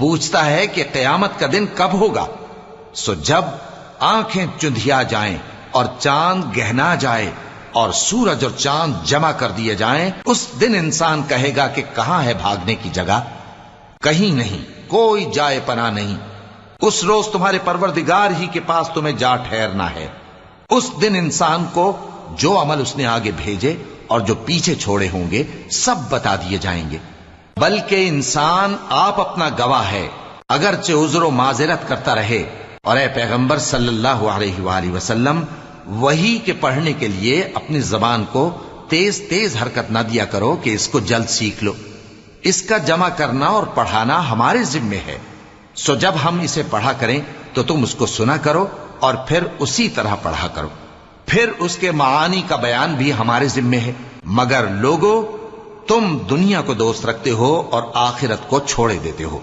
پوچھتا ہے کہ قیامت کا دن کب ہوگا؟ سو جب آنکھیں چندھیا جائیں اور چاند گہنا جائے اور سورج اور چاند جمع کر دیے جائیں، اس دن انسان کہے گا کہ کہاں ہے بھاگنے کی جگہ؟ کہیں نہیں، کوئی جائے پناہ نہیں۔ اس روز تمہارے پروردگار ہی کے پاس تمہیں جا ٹھہرنا ہے۔ اس دن انسان کو جو عمل اس نے آگے بھیجے اور جو پیچھے چھوڑے ہوں گے سب بتا دیے جائیں گے، بلکہ انسان آپ اپنا گواہ ہے، اگرچہ عذر و معذرت کرتا رہے۔ اور اے پیغمبر صلی اللہ علیہ وآلہ وسلم، وحی کے پڑھنے کے لیے اپنی زبان کو تیز تیز حرکت نہ دیا کرو کہ اس کو جلد سیکھ لو۔ اس کا جمع کرنا اور پڑھانا ہمارے ذمے ہے، سو جب ہم اسے پڑھا کریں تو تم اس کو سنا کرو اور پھر اسی طرح پڑھا کرو، پھر اس کے معانی کا بیان بھی ہمارے ذمے ہے۔ مگر لوگو، تم دنیا کو دوست رکھتے ہو اور آخرت کو چھوڑے دیتے ہو۔